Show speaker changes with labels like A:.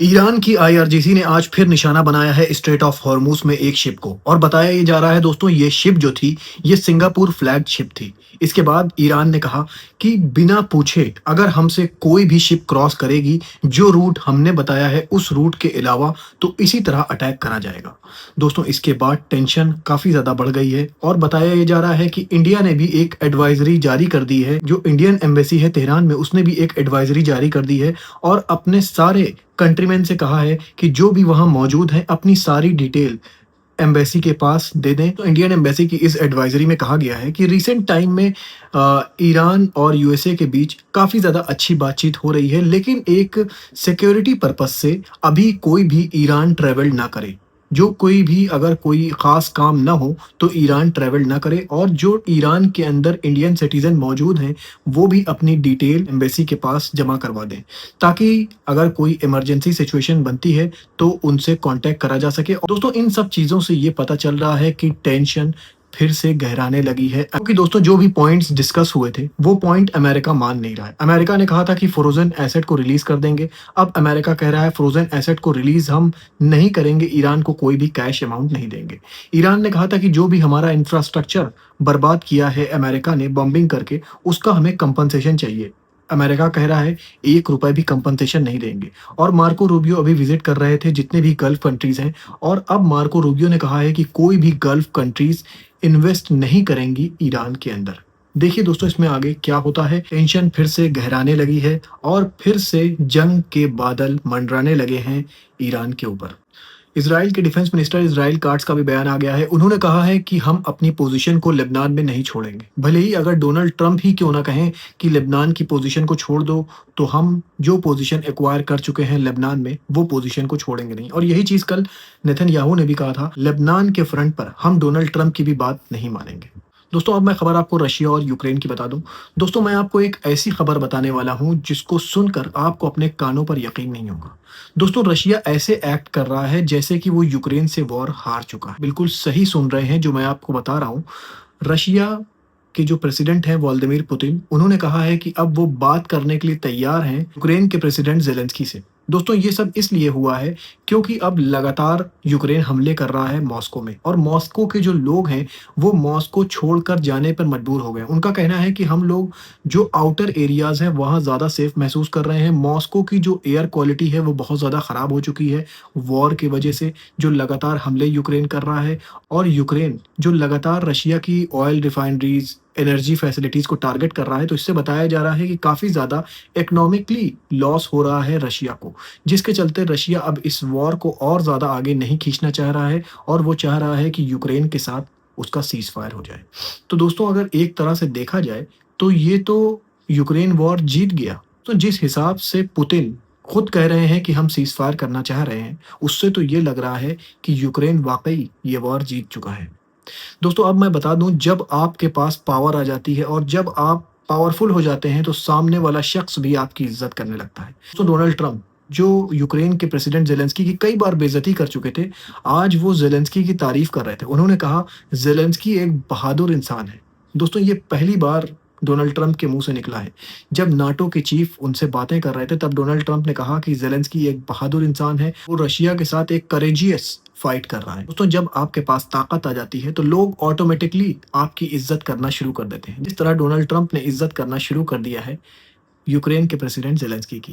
A: Iran की IRGC ने आज फिर निशाना बनाया है स्ट्रेट ऑफ हॉर्मूज में एक शिप को और बताया ये जा रहा है दोस्तों ये शिप जो थी ये सिंगापुर फ्लैग शिप थी। इसके बाद ईरान ने कहा कि बिना पूछे अगर हमसे कोई भी शिप क्रॉस करेगी जो रूट हमने बताया है उस रूट के अलावा तो इसी तरह अटैक करा जाएगा। दोस्तों इसके बाद टेंशन काफ़ी ज़्यादा बढ़ गई है और बताया ये जा रहा है कि इंडिया ने भी एक एडवाइजरी जारी कर दी है। जो इंडियन एम्बेसी है तेहरान में उसने भी एक एडवाइजरी जारी कर दी है और अपने सारे कंट्रीमैन से कहा है कि जो भी वहाँ मौजूद हैं अपनी सारी डिटेल एम्बेसी के पास दे दें। तो इंडियन एम्बेसी की इस एडवाइजरी में कहा गया है कि रिसेंट टाइम में ईरान और यूएसए के बीच काफ़ी ज़्यादा अच्छी बातचीत हो रही है, लेकिन एक सिक्योरिटी पर्पस से अभी कोई भी ईरान ट्रैवल ना करे। जो कोई भी अगर कोई ख़ास काम ना हो तो ईरान ट्रैवल ना करे और जो ईरान के अंदर इंडियन सिटीज़न मौजूद हैं वो भी अपनी डिटेल एम्बेसी के पास जमा करवा दें, ताकि अगर कोई इमरजेंसी सिचुएशन बनती है तो उनसे कांटेक्ट करा जा सके। और दोस्तों इन सब चीज़ों से ये पता चल रहा है कि टेंशन फिर से गहराने लगी है, क्योंकि दोस्तों जो भी पॉइंट्स डिस्कस हुए थे वो पॉइंट अमेरिका मान नहीं रहा है। अमेरिका ने कहा था कि फ्रोजन एसेट को रिलीज कर देंगे, अब अमेरिका कह रहा है फ्रोजन एसेट को रिलीज हम नहीं करेंगे, ईरान को कोई भी कैश अमाउंट नहीं देंगे। ईरान ने कहा था कि जो भी हमारा इंफ्रास्ट्रक्चर बर्बाद किया है अमेरिका ने बॉम्बिंग करके उसका हमें कंपनसेशन चाहिए। अमेरिका कह रहा है ₹1 भी कंपनसेशन नहीं देंगे। और मार्को रूबियो अभी विजिट कर रहे थे जितने भी गल्फ कंट्रीज हैं, और अब मार्को रूबियो ने कहा है कि कोई भी गल्फ कंट्रीज इन्वेस्ट नहीं करेंगी ईरान के अंदर। देखिए दोस्तों इसमें आगे क्या होता है। टेंशन फिर से गहराने लगी है और फिर से जंग के बादल मंडराने लगे हैं ईरान के ऊपर। इजराइल के डिफेंस मिनिस्टर इजराइल काट्स का भी बयान आ गया है। उन्होंने कहा है कि हम अपनी पोजीशन को लेबनान में नहीं छोड़ेंगे, भले ही अगर डोनाल्ड ट्रंप ही क्यों ना कहें कि लेबनान की पोजीशन को छोड़ दो, तो हम जो पोजीशन एक्वायर कर चुके हैं लेबनान में वो पोजीशन को छोड़ेंगे नहीं। और यही चीज़ कल नेतन्याहू ने भी कहा था, लेबनान के फ्रंट पर हम डोनाल्ड ट्रंप की भी बात नहीं मानेंगे। दोस्तों अब मैं खबर आपको रशिया और यूक्रेन की बता दूं। दोस्तों मैं आपको एक ऐसी खबर बताने वाला हूं जिसको सुनकर आपको अपने कानों पर यकीन नहीं होगा। दोस्तों रशिया ऐसे एक्ट कर रहा है जैसे कि वो यूक्रेन से वॉर हार चुका है। बिल्कुल सही सुन रहे हैं जो मैं आपको बता रहा हूँ। रशिया के जो प्रेसिडेंट हैं व्लादिमीर पुतिन, उन्होंने कहा है कि अब वो बात करने के लिए तैयार हैं यूक्रेन के प्रेसिडेंट ज़ेलेंस्की से। दोस्तों ये सब इसलिए हुआ है क्योंकि अब लगातार यूक्रेन हमले कर रहा है मॉस्को में, और मॉस्को के जो लोग हैं वो मॉस्को छोड़कर जाने पर मजबूर हो गए। उनका कहना है कि हम लोग जो आउटर एरियाज़ हैं वहाँ ज़्यादा सेफ महसूस कर रहे हैं। मॉस्को की जो एयर क्वालिटी है वो बहुत ज़्यादा ख़राब हो चुकी है वॉर की वजह से, जो लगातार हमले यूक्रेन कर रहा है। और यूक्रेन जो लगातार रशिया की ऑयल रिफाइनरीज एनर्जी फैसिलिटीज़ को टारगेट कर रहा है, तो इससे बताया जा रहा है कि काफ़ी ज़्यादा इकोनॉमिकली लॉस हो रहा है रशिया को, जिसके चलते रशिया अब इस वॉर को और ज़्यादा आगे नहीं खींचना चाह रहा है और वो चाह रहा है कि यूक्रेन के साथ उसका सीज़ फायर हो जाए। तो दोस्तों अगर एक तरह से देखा जाए तो ये तो यूक्रेन वॉर जीत गया। तो जिस हिसाब से पुतिन खुद कह रहे हैं कि हम सीज़ फायर करना चाह रहे हैं, उससे तो ये लग रहा है कि यूक्रेन वाक़ई ये वॉर जीत चुका है। दोस्तों अब मैं बता दूं, जब आपके पास पावर आ जाती है और जब आप पावरफुल हो जाते हैं तो सामने वाला शख्स भी आपकी इज्जत करने लगता है। तो डोनाल्ड ट्रंप जो यूक्रेन के प्रेसिडेंट ज़ेलेंस्की की कई बार बेइज्जती कर चुके थे, आज वो ज़ेलेंस्की की तारीफ कर रहे थे। उन्होंने कहा ज़ेलेंस्की एक बहादुर इंसान है। दोस्तों ये पहली बार डोनाल्ड ट्रंप के मुंह से निकला है। जब नाटो के चीफ उनसे बातें कर रहे थे तब डोनाल्ड ट्रंप ने कहा कि ज़ेलेंस्की एक बहादुर इंसान है, वो रशिया के साथ एक करेजियस फाइट कर रहा है। दोस्तों जब आपके पास ताकत आ जाती है तो लोग ऑटोमेटिकली आपकी इज्जत करना शुरू कर देते हैं, जिस तरह डोनाल्ड ट्रंप ने इज्जत करना शुरू कर दिया है यूक्रेन के प्रेसिडेंट ज़ेलेंस्की की।